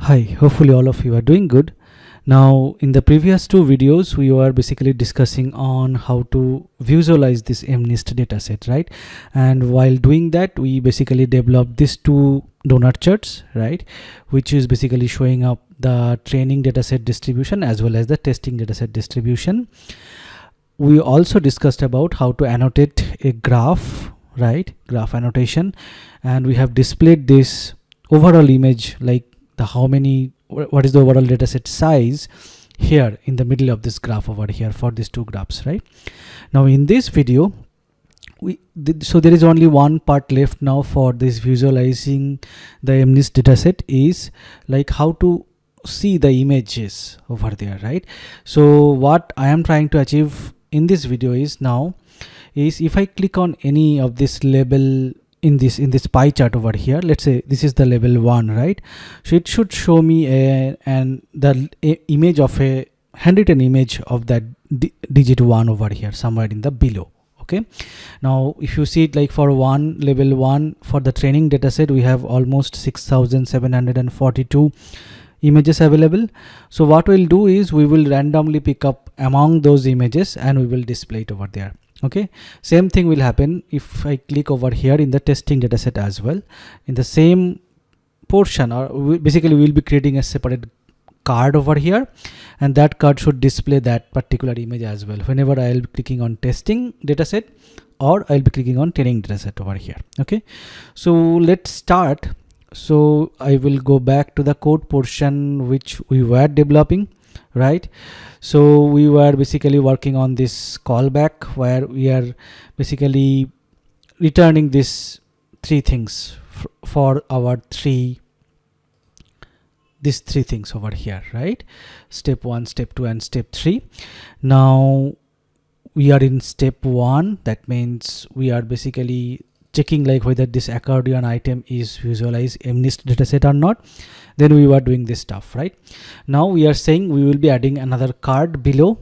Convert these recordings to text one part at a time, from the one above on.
Hi, hopefully all of you are doing good. Now in the previous two videos we were basically discussing on how to visualize this MNIST dataset, right? And while doing that we basically developed these two donut charts, right, which is basically showing up the training dataset distribution as well as the testing dataset distribution. We also discussed about how to annotate a graph, right, graph annotation, and we have displayed this overall image, like what is the overall dataset size here in the middle of this graph over here for these two graphs, right? Now in this video so there is only one part left now for this visualizing the MNIST dataset, is like how to see the images over there, right? So what I am trying to achieve in this video is if I click on any of this label in this pie chart over here, let's say this is the level 1, right? So it should show me the image of a handwritten image of that digit 1 over here somewhere in the below. Okay, now if you see it, like for level 1 for the training dataset, we have almost 6,742 images available. So what we'll do is we will randomly pick up among those images and we will display it over there. Okay, same thing will happen if I click over here in the testing dataset as well. In the same portion, or basically we'll be creating a separate card over here, and that card should display that particular image as well whenever I'll be clicking on testing dataset or I'll be clicking on training dataset over here. Okay, so let's start. So I will go back to the code portion which we were developing, right? So we were basically working on this callback where we are basically returning these three things for our these three things over here, right? Step 1, step 2 and step 3. Now we are in step 1. That means we are basically checking like whether this accordion item is visualized MNIST dataset or not. Then we were doing this stuff, right? Now we are saying we will be adding another card below.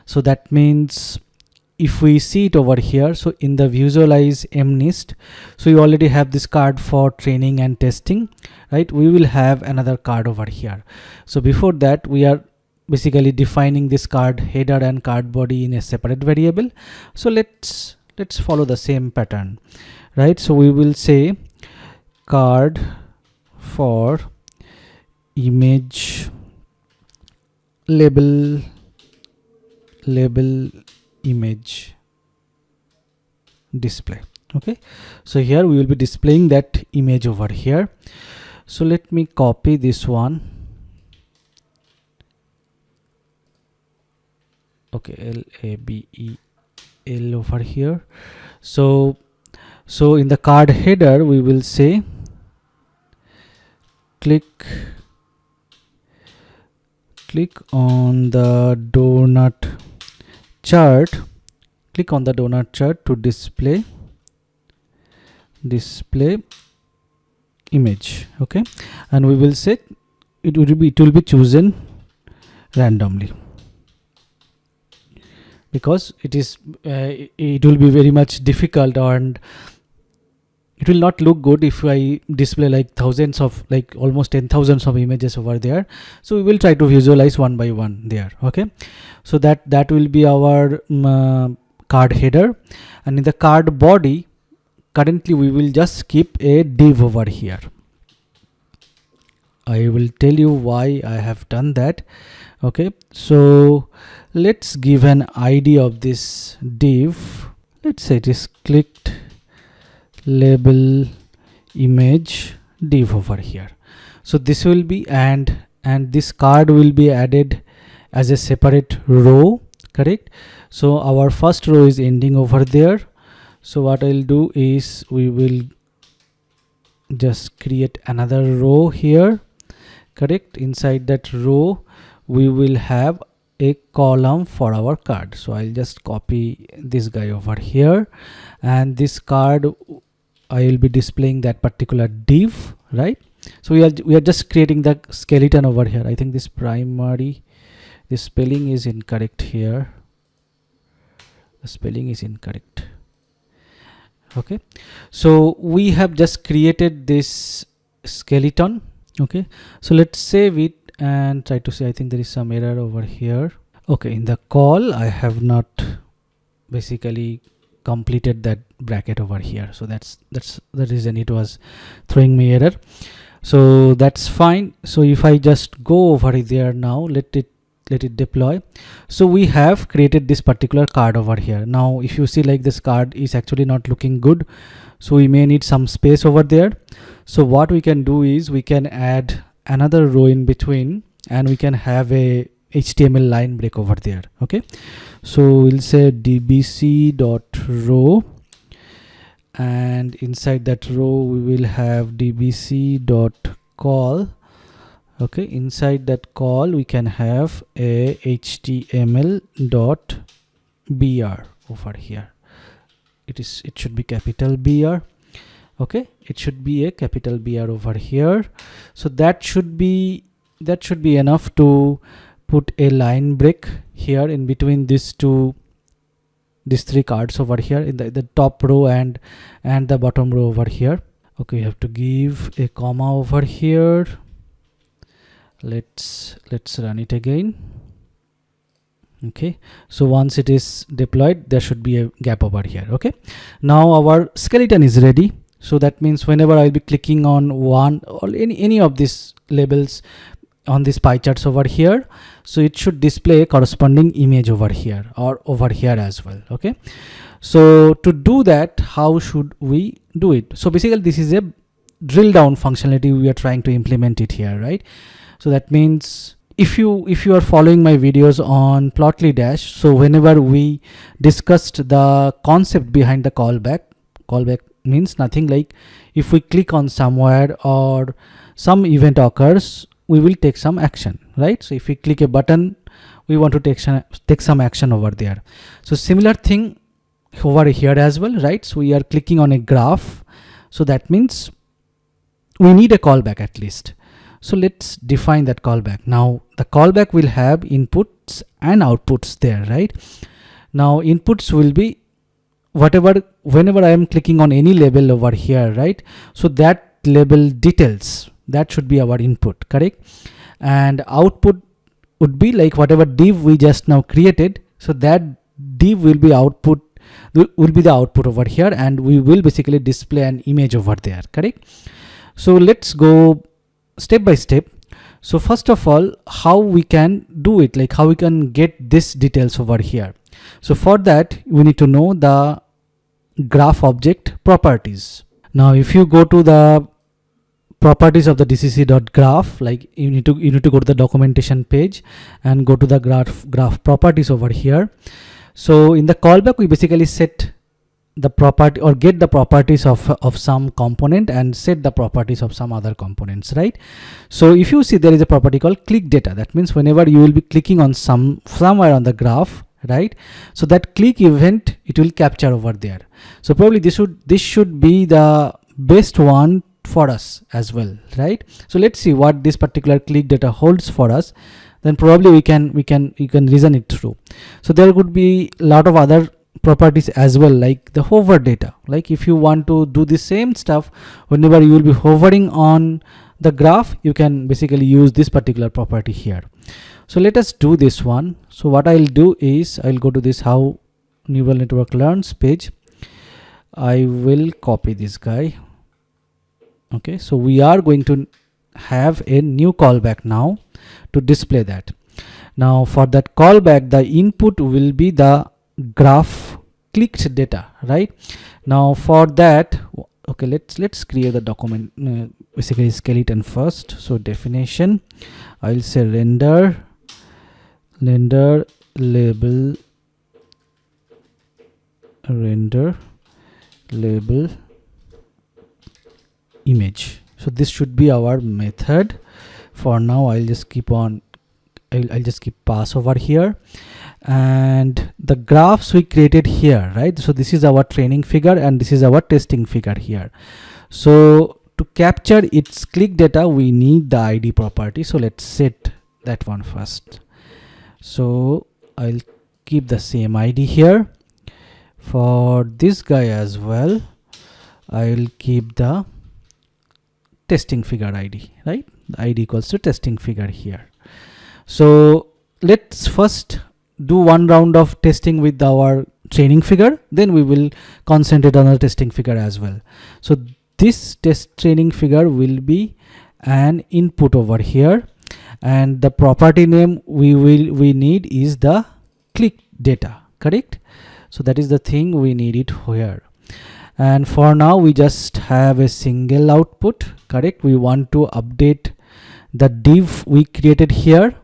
So that means if we see it over here, so in the visualize MNIST, so you already have this card for training and testing, right? We will have another card over here. So before that we are basically defining this card header and card body in a separate variable. So let's follow the same pattern, right? So we will say card for image label image display. Okay, so here we will be displaying that image over here. So let me copy this one. Okay, label over here. So in the card header we will say click on the donut chart, to display image. Okay, and we will say it will be chosen randomly, because it will be very much difficult and it will not look good if I display like thousands of, like almost 10,000 of images over there. So we will try to visualize one by one there. Okay, so that will be our card header, and in the card body currently we will just keep a div over here. I will tell you why I have done that. Okay, so let's give an ID of this div. Let's say it is clicked label image div over here. So this will be and this card will be added as a separate row, correct? So our first row is ending over there. So what I'll do is we will just create another row here, correct? Inside that row we will have a column for our card. So I'll just copy this guy over here, and this card I will be displaying that particular div, right? So we are just creating the skeleton over here. I think this spelling is incorrect here. The spelling is incorrect. Okay, so we have just created this skeleton Okay, so let's save it and try to see. I think there is some error over here. Okay, in the call I have not basically completed that bracket over here, so that's the reason it was throwing me error. So that's fine. So if I just go over there now, let it deploy. So we have created this particular card over here. Now if you see, like, this card is actually not looking good, so we may need some space over there. So what we can do is we can add another row in between, and we can have a HTML line break over there. Okay, so we'll say dbc.row, and inside that row we will have dbc.call. okay, inside that call we can have a html.br over here. It should be capital BR. Okay, it should be a capital BR over here. So that should be enough to put a line break here in between these three cards over here, in the top row and the bottom row over here. Okay, you have to give a comma over here. Let's run it again. Okay, so once it is deployed, there should be a gap over here. Okay, now our skeleton is ready. So that means whenever I'll be clicking on one or any of these labels on these pie charts over here, so it should display a corresponding image over here or over here as well. Okay, so to do that, how should we do it? So basically this is a drill down functionality we are trying to implement it here, right? So that means if you are following my videos on Plotly Dash, so whenever we discussed the concept behind the callback means nothing like if we click on somewhere or some event occurs, we will take some action, right? So if we click a button, we want to take some action over there. So similar thing over here as well, right? So we are clicking on a graph, so that means we need a callback at least. So let's define that callback. Now the callback will have inputs and outputs there, right? Now inputs will be whenever I am clicking on any label over here, right? So that label details, that should be our input, correct? And output would be like whatever div we just now created, so that div will be the output over here, and we will basically display an image over there, correct? So let's go step by step. So first of all, how we can do it, like how we can get this details over here. So for that, we need to know the graph object properties. Now if you go to the properties of the dcc.graph, like you need to go to the documentation page and go to the graph properties over here. So in the callback, we basically set the property or get the properties of some component and set the properties of some other components, right? So if you see, there is a property called click data. That means whenever you will be clicking on somewhere on the graph, right? So that click event, it will capture over there. So probably this should be the best one for us as well, right? So let's see what this particular click data holds for us. Then probably you can reason it through. So there could be a lot of other properties as well, like the hover data. Like if you want to do the same stuff whenever you will be hovering on the graph, you can basically use this particular property here. So let us do this one. So what I'll do is I'll go to this how neural network learns page. I will copy this guy. Okay, so we are going to have a new callback now to display that. Now for that callback, the input will be the graph clicked data, right? Now for that, okay, let's create the document, basically skeleton first. So definition, I'll say render label image. So this should be our method. For now, I'll just keep pass over here. And the graphs we created here, right? So this is our training figure and this is our testing figure here. So to capture its click data, we need the ID property. So let's set that one first. So I'll keep the same ID here. For this guy as well, I'll keep the testing figure ID, right? the id equals to testing figure here. So let's first do one round of testing with our training figure, then we will concentrate on the testing figure as well. So this test training figure will be an input over here, and the property name we need is the click data, correct? So that is the thing we need it here. And for now we just have a single output, correct? We want to update the div we created here,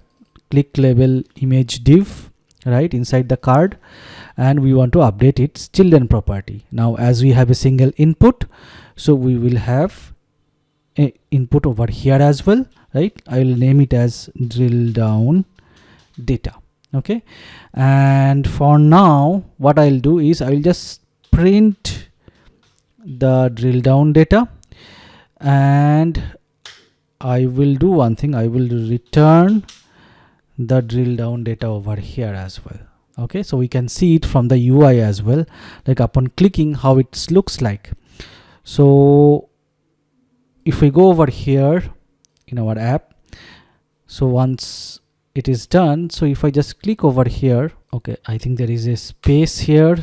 click label image div, right, inside the card, and we want to update its children property. Now as we have a single input, so we will have a input over here as well, right? I will name it as drill down data. Okay, and for now what I'll do is I'll just print the drill down data, and I will do one thing, I will return the drill down data over here as well. Okay, so we can see it from the UI as well, like upon clicking how it looks like. So if we go over here in our app, so once it is done, so if I just click over here, okay, I think there is a space here,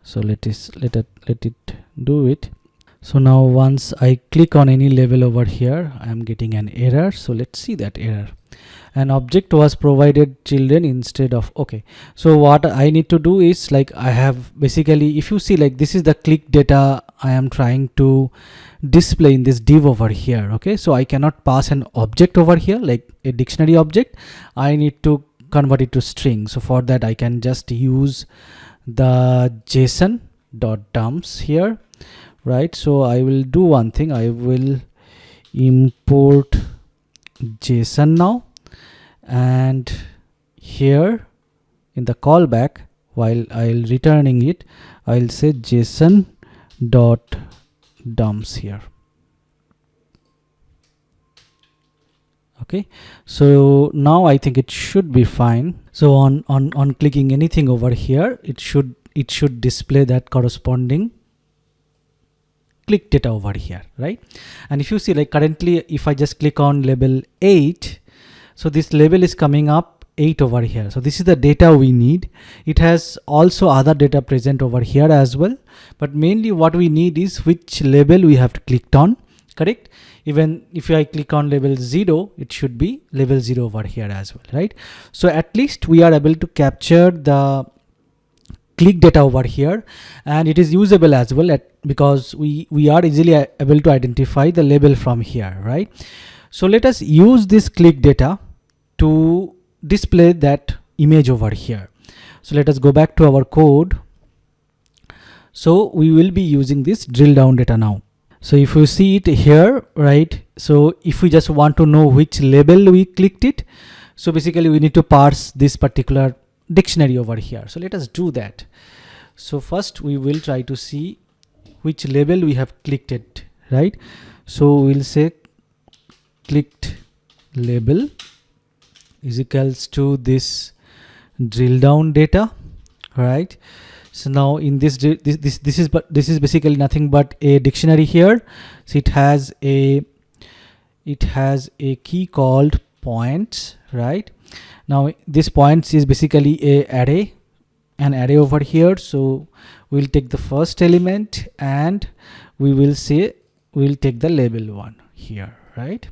so let it do it. So now once I click on any level over here, I am getting an error. So let's see that error. An object was provided children instead of, okay, so what I need to do is, like, I have basically, if you see, like, this is the click data I am trying to display in this div over here. Okay, so I cannot pass an object over here like a dictionary object. I need to convert it to string. So for that I can just use the json.dumps here, right? So I will do one thing, I will import json now, and here in the callback, while I'll returning it, I'll say json dot dumps here. Okay, so now I think it should be fine. So on clicking anything over here, it should display that corresponding click data over here, right? And if you see, like, currently if I just click on label 8, so this label is coming up 8 over here. So this is the data we need. It has also other data present over here as well, but mainly what we need is which label we have clicked on, correct? Even if I click on label 0, it should be label 0 over here as well, right? So at least we are able to capture the click data over here, and it is usable as well because we are easily able to identify the label from here, right? So let us use this click data to display that image over here. So let us go back to our code. So we will be using this drill down data now. So if you see it here, right, so if we just want to know which label we clicked it, so basically we need to parse this particular dictionary over here. So let us do that. So first we will try to see which label we have clicked it, right? So we'll say clicked label is equals to this drill down data, right? So now in this is basically nothing but a dictionary here. So it has a key called points, right? Now this points is basically an array over here. So we'll take the first element and we will say we'll take the label one here, right?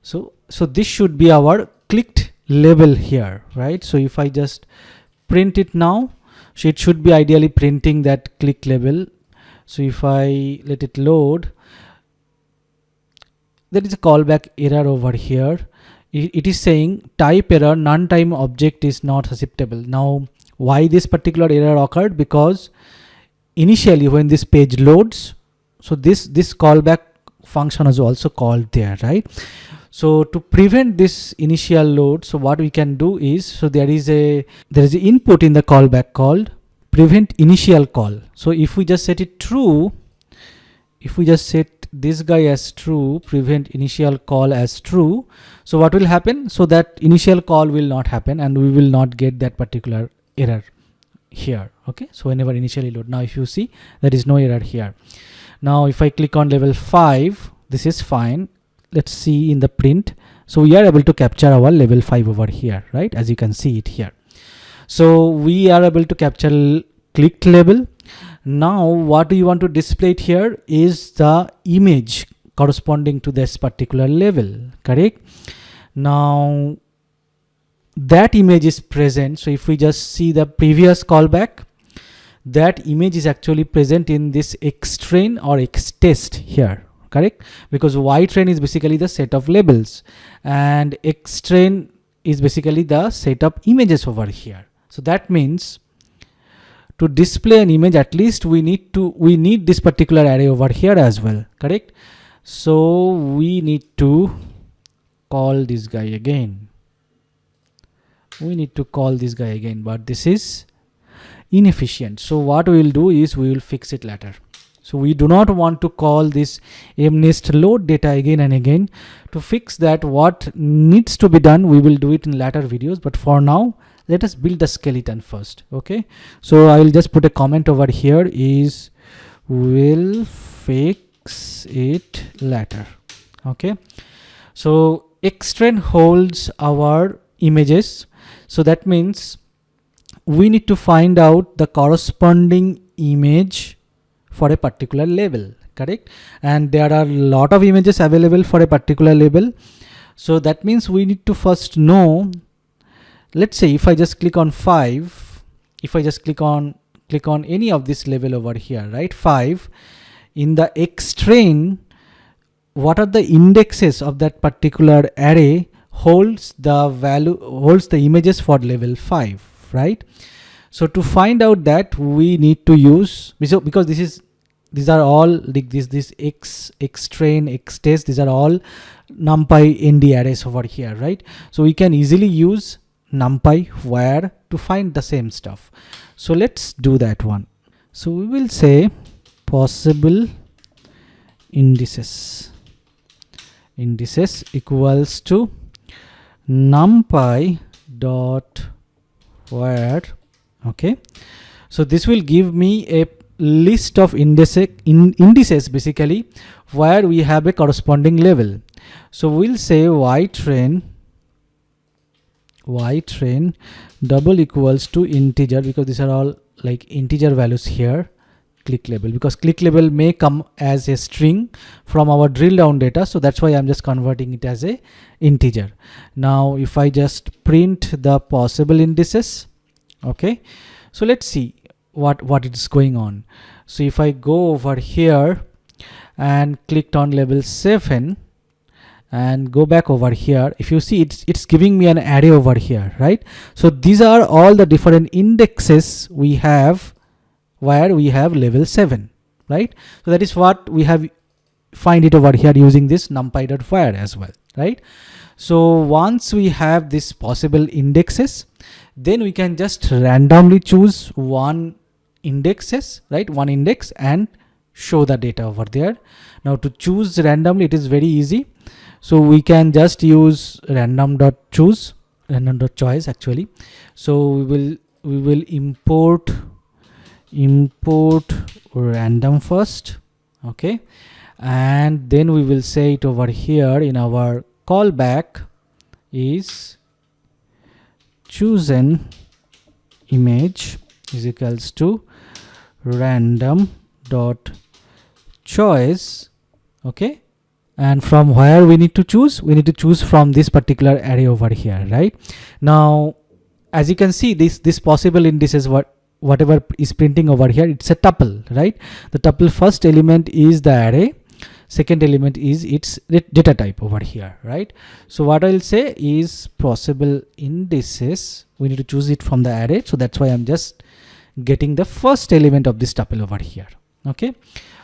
So this should be our clicked label here, right? So if I just print it now, so it should be ideally printing that click label. So if I let it load, there is a callback error over here. It is saying type error, non-time object is not susceptible. Now why this particular error occurred? Because initially when this page loads, so this callback function is also called there, right? So to prevent this initial load, so what we can do is, so there is an input in the callback called prevent initial call. So if we just set it true, if we just set this guy as true, prevent initial call as true, so what will happen? So that initial call will not happen and we will not get that particular error here. Okay, so whenever initially load, now if you see, there is no error here. Now if I click on level 5, this is fine. let's see in the print. So we are able to capture our level 5 over here, right? As you can see it here. So we are able to capture clicked level. Now what we want to display it here is the image corresponding to this particular level, correct? Now that image is present. So if we just see the previous callback, that image is actually present in this xtrain or xtest here, correct? Because ytrain is basically the set of labels and xtrain is basically the set of images over here. So that means to display an image, at least we need this particular array over here as well, correct? So we need to call this guy again. But this is inefficient. So what we will do is we will fix it later. So we do not want to call this MNIST load data again and again. To fix that, what needs to be done, we will do it in later videos, but for now let us build the skeleton first. Okay, so I will just put a comment over here is we'll fix it later. Okay, so xtrain holds our images, so that means we need to find out the corresponding image for a particular label, correct? And there are a lot of images available for a particular label. So that means we need to first know, let's say if I just click on 5, if I just click on any of this level over here, right? 5, in the xtrain, what are the indexes of that particular array holds the images for level 5, right? So to find out that, we need to use, because these are all like this xtrain, xtest, these are all numpy nd arrays over here, right? So we can easily use numpy where to find the same stuff. So let's do that one. So we will say possible indices equals to numpy dot where. Okay, so this will give me a list of indices basically where we have a corresponding level. So we'll say ytrain double equals to integer, because these are all like integer values here, click label, because click label may come as a string from our drill down data, so that's why I'm just converting it as a integer. Now if I just print the possible indices, okay, so let's see what is going on. So if I go over here and clicked on level 7 and go back over here, if you see it's giving me an array over here, right? So these are all the different indexes we have where we have level 7, right? So that is what we have find it over here using this numpy.where as well, right? So once we have this possible indexes, then we can just randomly choose one index and show the data over there. Now to choose randomly, it is very easy. So we can just use random.choice actually. So we will import random first, okay, and then we will say it over here in our callback is chosen image is equals to random dot choice. Okay, and from where we need to choose from this particular array over here, right? Now as you can see, this possible indices, whatever is printing over here, it's a tuple, right? The tuple first element is the array, second element is its data type over here, right? So what I'll say is possible indices, we need to choose it from the array, so that's why I'm just getting the first element of this tuple over here. Okay,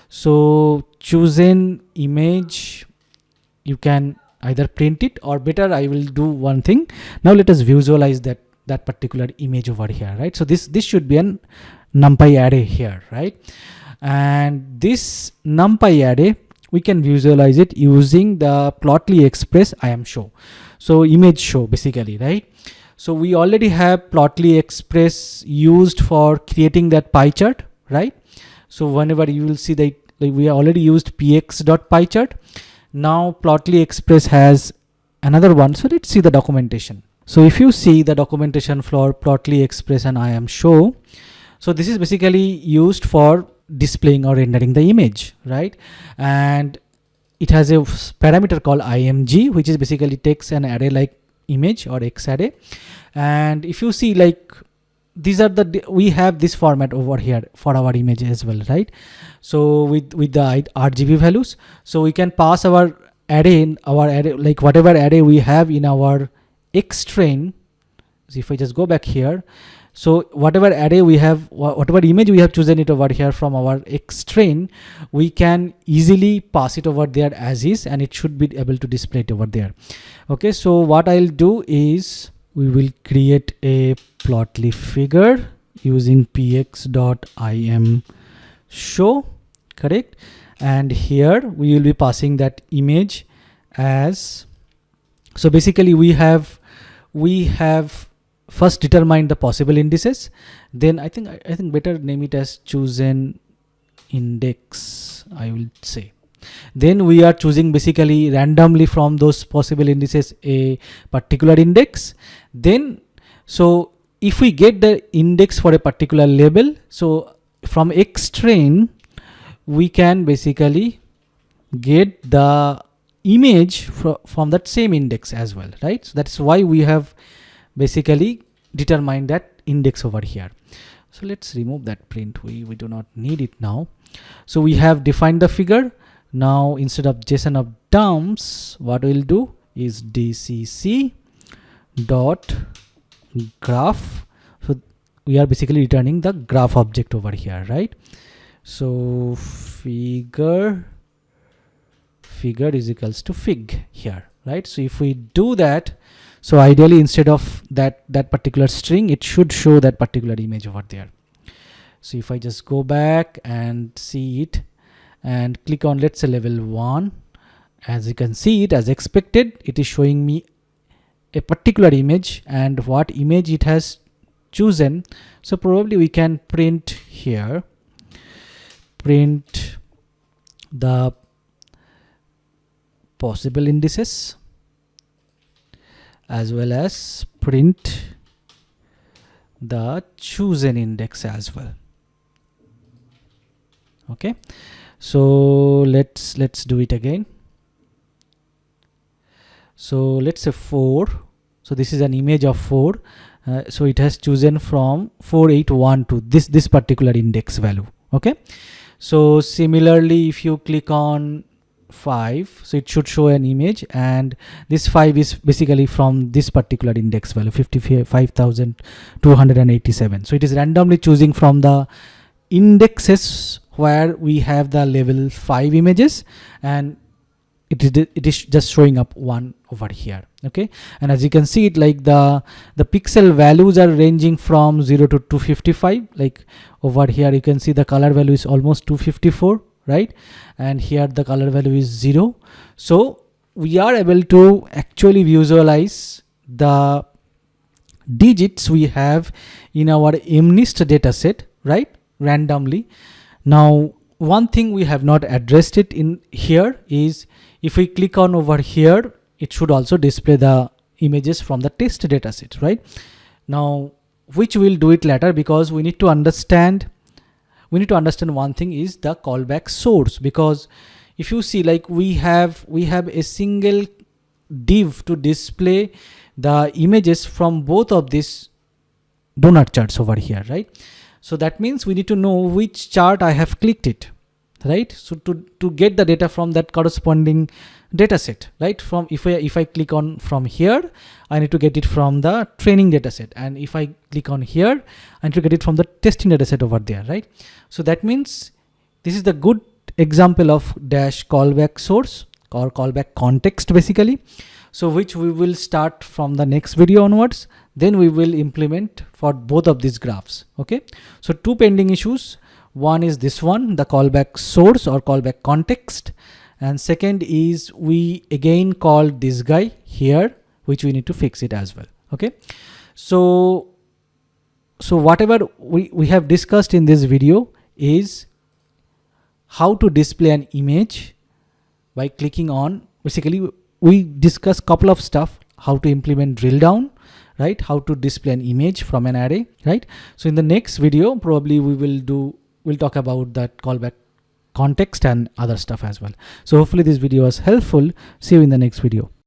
so chosen image, you can either print it, or better I will do one thing. Now let us visualize that particular image over here, right? So this should be an numpy array here, right? And this numpy array, we can visualize it using the plotly express IamShow. So image show basically, right? So we already have plotly express used for creating that pie chart, right? So whenever you will see that we already used px.pie chart. Now Plotly Express has another one. So let's see the documentation. So if you see the documentation for Plotly Express and IAM show, so this is basically used for displaying or rendering the image, right? And it has a parameter called img, which is basically takes an array like image or x array. And if you see, like, these are we have this format over here for our image as well, right? So with the RGB values, so we can pass our array, like whatever array we have in our X train. So if I just go back here, so whatever array we have, whatever image we have chosen it over here from our X train, we can easily pass it over there as is, and it should be able to display it over there. Okay, so what I'll do is we will create a Plotly figure using px.im show, correct? And here we will be passing that image as, so basically we have first determined the possible indices, then I think better name it as chosen index, I will say. Then we are choosing basically randomly from those possible indices a particular index. Then so if we get the index for a particular label, so from X train we can basically get the image from that same index as well, right? So that's why we have basically determined that index over here. So let's remove that print, we do not need it now. So we have defined the figure. Now instead of JSON of dumps, what we'll do is dcc dot graph. So we are basically returning the graph object over here, right? So figure is equals to fig here, right? So if we do that, so ideally instead of that particular string, it should show that particular image over there. So if I just go back and see it and click on, let's say, level 1, as you can see it as expected, it is showing me a particular image and what image it has chosen. So probably we can print here, print the possible indices as well as print the chosen index as well. Okay, so let's do it again. So let's say 4. So this is an image of 4. So it has chosen from 4812, this particular index value. Okay, so similarly if you click on 5, so it should show an image, and this 5 is basically from this particular index value 55,287. So it is randomly choosing from the indexes where we have the level 5 images, and it is just showing up 1 over here. Okay, and as you can see it, like the pixel values are ranging from 0 to 255. Like over here you can see the color value is almost 254, right? And here the color value is 0. So we are able to actually visualize the digits we have in our MNIST dataset, right, randomly. Now one thing we have not addressed it in here is if we click on over here, it should also display the images from the test dataset, right? Now which we'll do it later, because we need to understand one thing is the callback source. Because if you see, like we have a single div to display the images from both of these donut charts over here, right? So that means we need to know which chart I have clicked it, right? So to get the data from that corresponding data set, right? From if I click on from here, I need to get it from the training data set, and if I click on here, I need to get it from the testing data set over there, right? So that means this is the good example of dash callback source or callback context basically. So which we will start from the next video onwards, then we will implement for both of these graphs. Okay, so 2 pending issues. One is this one, the callback source or callback context, and second is we again called this guy here, which we need to fix it as well. Okay, so whatever we have discussed in this video is how to display an image by clicking on, basically we discuss couple of stuff, how to implement drill down, right, how to display an image from an array, right. So in the next video probably we'll talk about that callback context and other stuff as well. So hopefully this video was helpful. See you in the next video.